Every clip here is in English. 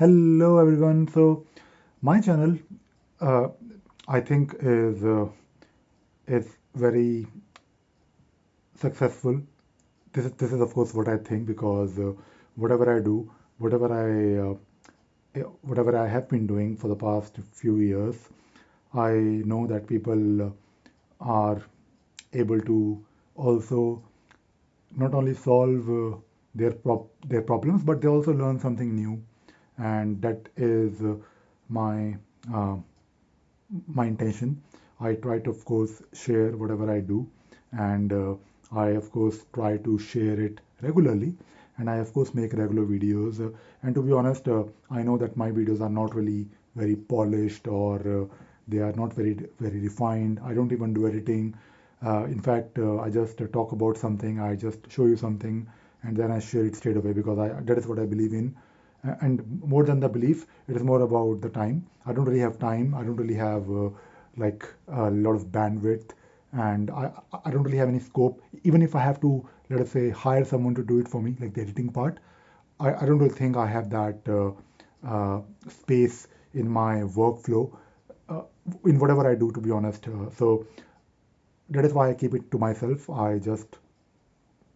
Hello everyone. So my channel, uh, I think is very successful. This is of course what I think because whatever I do, whatever I have been doing for the past few years, I know that people are able to also not only solve their problems, but they also learn something new, and that is my uh, my intention. I try to, of course, share whatever I do, and I, of course, try to share it regularly. And I, of course, make regular videos. And to be honest, I know that my videos are not really very polished or they are not very refined. I don't even do editing. In fact, I just talk about something, I just show you something, and then I share it straight away because that is what I believe in. And more than the belief, it is more about the time. I don't really have time. I don't really have like a lot of bandwidth, and I don't really have any scope. Even if I have to, let us say, hire someone to do it for me, like the editing part, I don't really think I have that space in my workflow uh, in whatever I do, to be honest. So that is why I keep it to myself. I just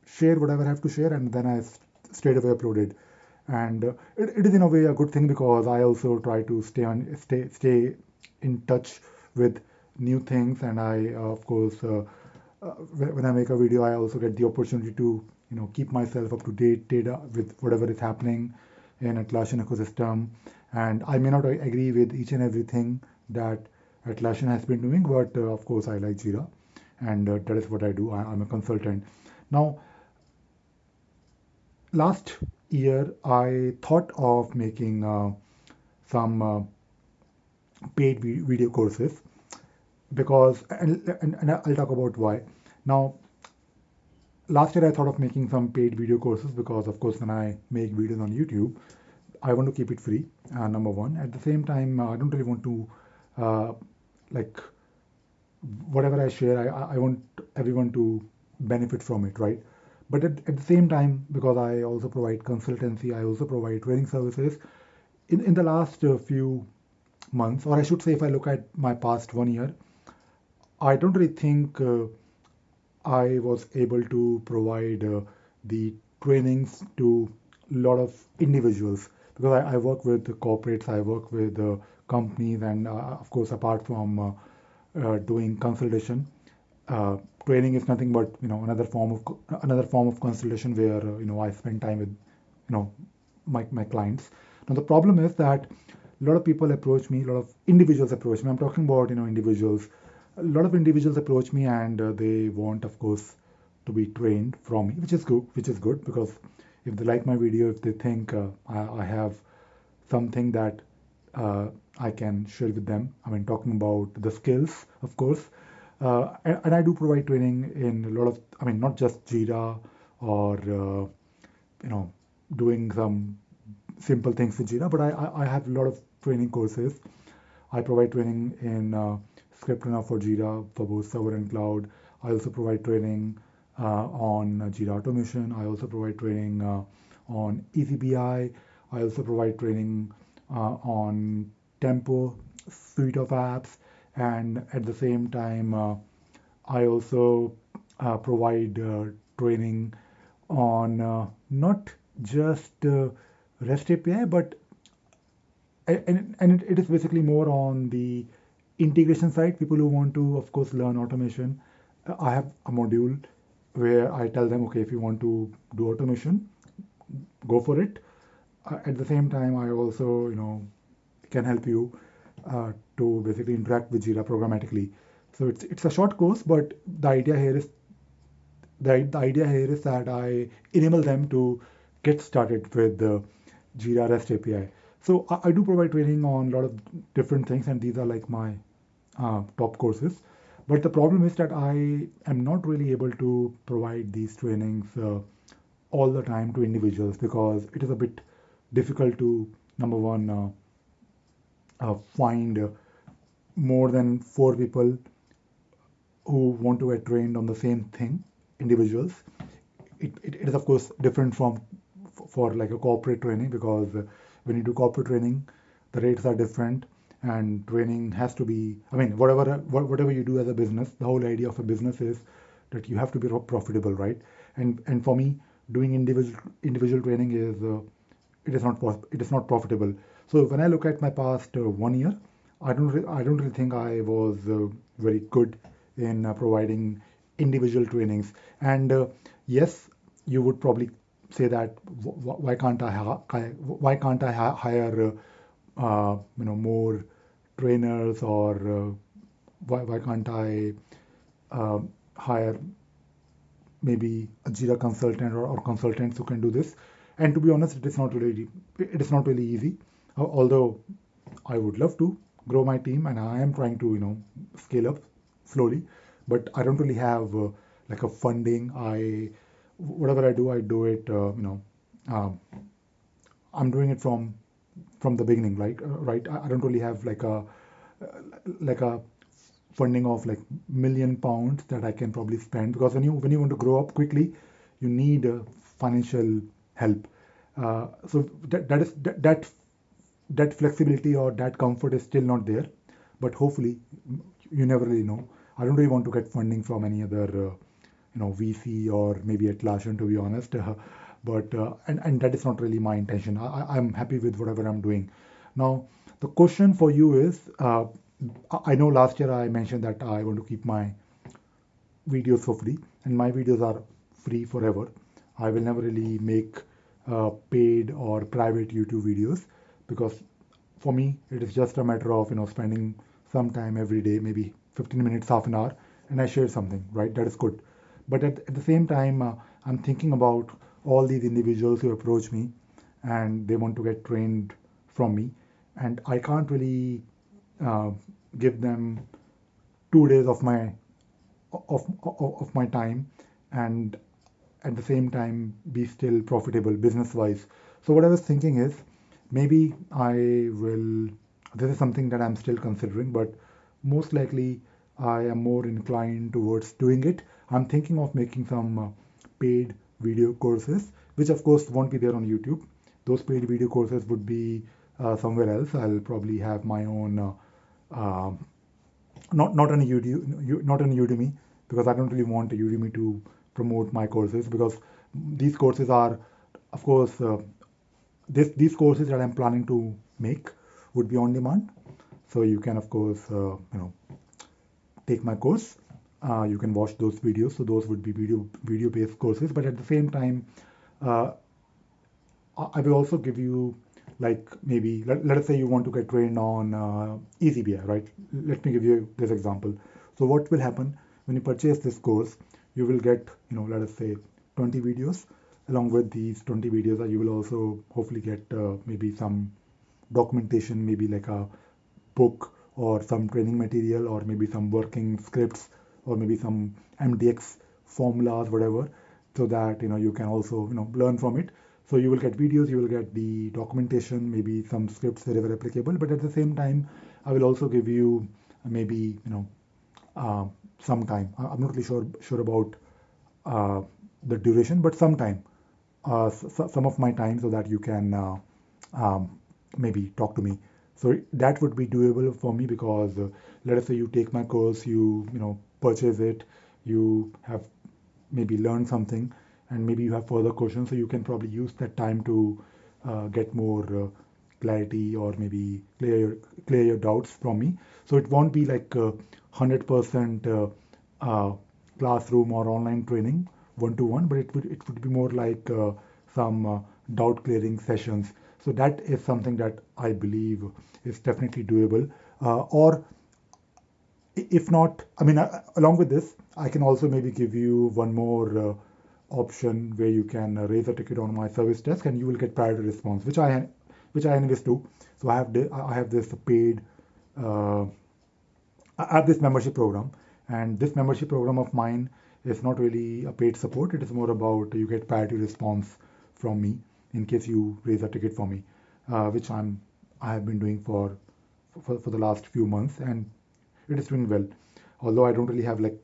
share whatever I have to share, and then I straight away upload it. And it is in a way a good thing because I also try to stay in touch with new things, and I of course when I make a video, I also get the opportunity to keep myself up to date data with whatever is happening in Atlassian ecosystem. And I may not agree with each and everything that Atlassian has been doing, but of course I like Jira, and that is what I do. I'm a consultant. Now, last year, I thought of making some paid video courses because, and I'll talk about why. Now, last year I thought of making some paid video courses because, of course, when I make videos on YouTube, I want to keep it free, number one. At the same time, I don't really want to, uh, like, whatever I share, I want everyone to benefit from it, right? But at the same time, because I also provide consultancy, I also provide training services. In the last few months, or I should say, if I look at my past 1 year, I don't really think I was able to provide the trainings to a lot of individuals because I work with corporates, I work with companies, and of course, apart from doing consultation, uh, training is nothing but another form of consultation where I spend time with my clients. Now the problem is that a lot of people approach me, a lot of individuals approach me. I'm talking about individuals. A lot of individuals approach me and they want, of course, to be trained from me, which is good. Which is good because if they like my video, if they think I have something that I can share with them. I mean, talking about the skills, of course. And I do provide training in a lot of, I mean, not just Jira or, you know, doing some simple things with Jira, but I have a lot of training courses. I provide training in script runner for Jira for both server and cloud. I also provide training on Jira automation. I also provide training on EasyBI. I also provide training on Tempo suite of apps, and at the same time, I also provide training on not just REST API, but and it is basically more on the integration side. People who want to, of course, learn automation. I have a module where I tell them, okay, if you want to do automation, go for it. At the same time, I also, can help you to basically interact with Jira programmatically. So it's a short course, but the idea here is that I enable them to get started with the Jira REST API. So I do provide training on a lot of different things, and these are like my top courses. But the problem is that I am not really able to provide these trainings all the time to individuals because it is a bit difficult to, number one, find more than four people who want to get trained on the same thing, individuals. It is, of course, different from for like a corporate training, because when you do corporate training, the rates are different, and training has to be. I mean, whatever you do as a business, the whole idea of a business is that you have to be profitable, right? And for me, doing individual training is it is not profitable. So when I look at my past 1 year, I don't really think I was very good in providing individual trainings. And yes, you would probably say that why can't I hire more trainers, or why can't I uh, hire maybe a Jira consultant, or consultants who can do this. And to be honest, it is not really easy. Although I would love to grow my team, and I am trying to scale up slowly, but I don't really have like a funding. I Whatever I do it. Um, I'm doing it from the beginning, like right. I don't really have like a funding of like £1 million that I can probably spend, because when you want to grow up quickly, you need financial help. So that flexibility or that comfort is still not there, but hopefully, you never really know. I don't really want to get funding from any other VC or maybe Atlassian, to be honest. But and that is not really my intention. I'm happy with whatever I'm doing. Now, the question for you is, I know last year I mentioned that I want to keep my videos for free, and my videos are free forever. I will never really make paid or private YouTube videos, because for me it is just a matter of spending some time every day, maybe 15 minutes, half an hour, and I share something, right? That is good. But at the same time, I'm thinking about all these individuals who approach me and they want to get trained from me, and I can't really uh, give them 2 days of my time, and at the same time be still profitable business wise. So what I was thinking is, maybe I will. This is something that I'm still considering, but most likely I am more inclined towards doing it. I'm thinking of making some paid video courses, which of course won't be there on YouTube. Those paid video courses would be somewhere else. I'll probably have my own uh, not on not on Udemy, because I don't really want Udemy to promote my courses, because these courses are, of course, these courses that I'm planning to make would be on demand. So you can, of course, take my course. You can watch those videos. So those would be video based courses. But at the same time, uh, I will also give you, like, maybe let us say you want to get trained on EasyBI, right? Let me give you this example. So what will happen when you purchase this course? You will get, let us say 20 videos. Along with these 20 videos, you will also hopefully get maybe some documentation, maybe like a book or some training material, or maybe some working scripts, or maybe some MDX formulas, whatever, so that you can also learn from it. So you will get videos, you will get the documentation, maybe some scripts wherever applicable. But at the same time, I will also give you maybe uh, some time. I'm not really sure about uh, the duration, but some time, some of my time, so that you can um, maybe talk to me. So that would be doable for me, because let us say you take my course, you purchase it, you have maybe learned something, and maybe you have further questions, so you can probably use that time to get more clarity, or maybe clear your doubts from me. So it won't be like 100% uh, classroom or online training one to one, but it would be more like some doubt clearing sessions. So that is something that I believe is definitely doable. Or if not, I mean, along with this, I can also maybe give you one more option where you can raise a ticket on my service desk, and you will get priority response, which I anyways do. So I have this paid, uh, I have this membership program, and this membership program of mine is not really a paid support. It is more about you get priority response from me in case you raise a ticket for me, which I have been doing for the last few months, and it is doing well. Although I don't really have like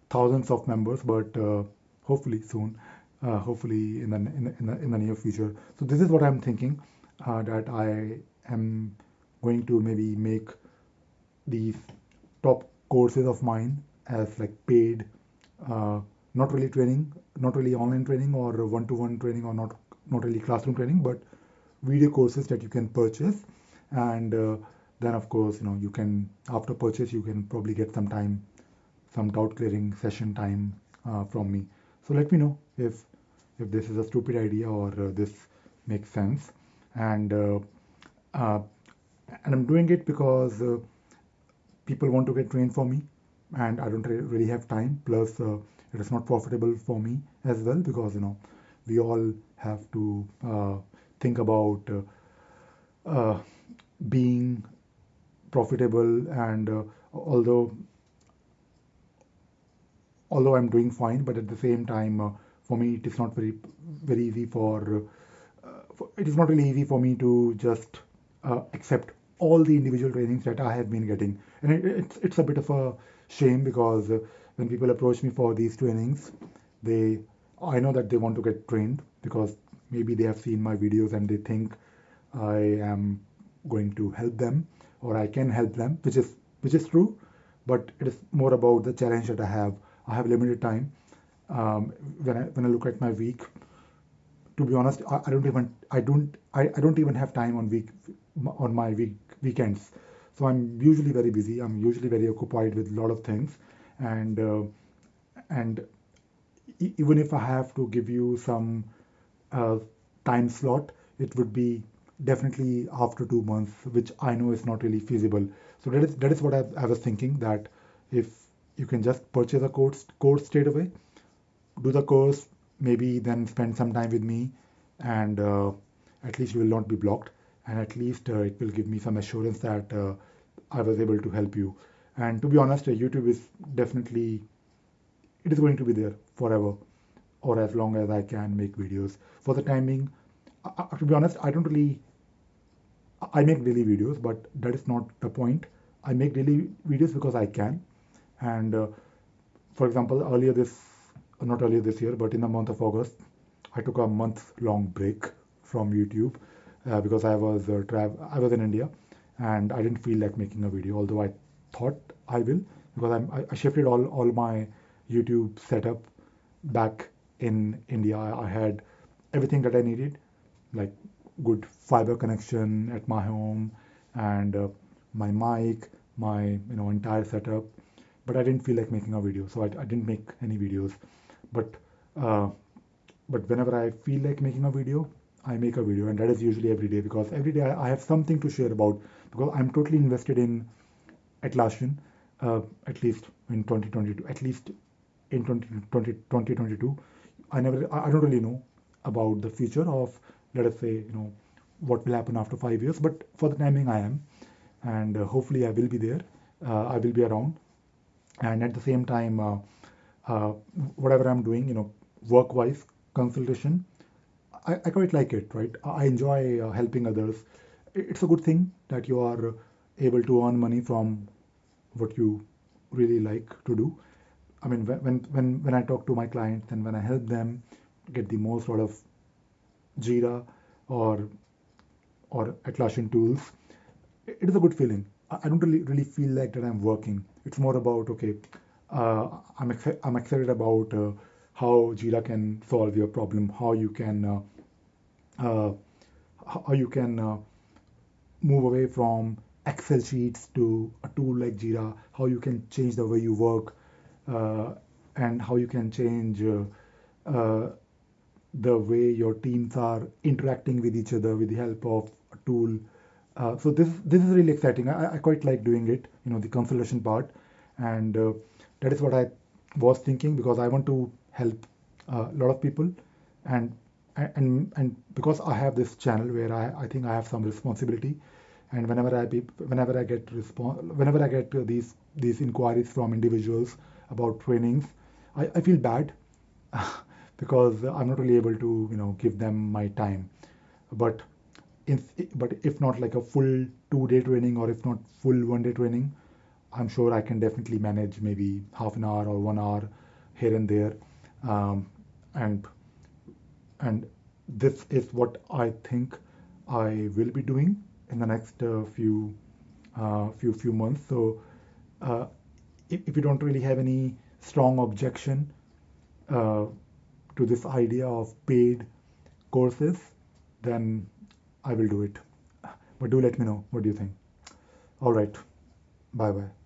thousands of members, but hopefully soon. hopefully in the near future. So this is what I'm thinking, that I am going to maybe make these top courses of mine as like paid, uh, not really training, not really online training or one-to-one training, or not really classroom training, but video courses that you can purchase. And then of course, you can, after purchase, you can probably get some doubt clearing session time from me. So let me know if this is a stupid idea, or this makes sense. And uh, and I'm doing it because people want to get trained for me, and I don't really have time. Plus, it is not profitable for me as well, because we all have to think about uh, being profitable. And although although I'm doing fine, but at the same time, for me, it is not very easy it is not really easy for me to just accept all the individual trainings that I have been getting. And it's a bit of a shame, because when people approach me for these trainings, they I know that they want to get trained, because maybe they have seen my videos and they think I am going to help them, or I can help them, which is true. But it is more about the challenge that I have. I have limited time. When I look at my week, to be honest, I don't even have time on my weekends. So I'm usually very busy. I'm usually very occupied with a lot of things, and and even if I have to give you some uh, time slot, it would be definitely after 2 months, which I know is not really feasible. So that is what I was thinking, that if you can just purchase a course straight away, do the course, maybe then spend some time with me, and at least you will not be blocked, and at least it will give me some assurance that I was able to help you. And to be honest, YouTube is definitely, it is going to be there forever, or as long as I can make videos. For the timing, to be honest, I make daily videos, but that is not the point. I make daily videos because I can. And for example, not earlier this year, but in the month of August, I took a month-long break from YouTube, because I was in India, and I didn't feel like making a video, although I thought I will, because I shifted all my YouTube setup back in India. I had everything that I needed, like good fiber connection at my home, and my mic, my entire setup. But I didn't feel like making a video, so I didn't make any videos. But uh, but whenever I feel like making a video, I make a video, and that is usually every day, because every day I have something to share about, because I'm totally invested in Atlassian, at least in 2022, at least in 2022. I don't really know about the future of, let us say, what will happen after 5 years, but for the timing I am, and hopefully I will be there. I will be around, and at the same time, uh, whatever I'm doing, work-wise, consultation, I quite like it, right? I enjoy helping others. It's a good thing that you are able to earn money from what you really like to do. I mean, when I talk to my clients and when I help them get the most out of Jira or Atlassian tools, it is a good feeling. I don't really feel like that I'm working. It's more about, okay, I'm excited about how Jira can solve your problem, uh, how you can move away from Excel sheets to a tool like Jira, how you can change the way you work, uh, and how you can change uh, the way your teams are interacting with each other with the help of a tool. So this is really exciting. I quite like doing it, the consultation part, and that is what I was thinking, because I want to help a lot of people, and and because I have this channel where I think I have some responsibility, and whenever I get these inquiries from individuals about trainings, I feel bad because I'm not really able to give them my time. But if not like a full 2 day training, or if not full 1 day training, I'm sure I can definitely manage maybe half an hour or 1 hour here and there, um, and and this is what I think I will be doing in the next few months. So uh, if you don't really have any strong objection uh, to this idea of paid courses, then I will do it. But do let me know what do you think. All right. Bye bye.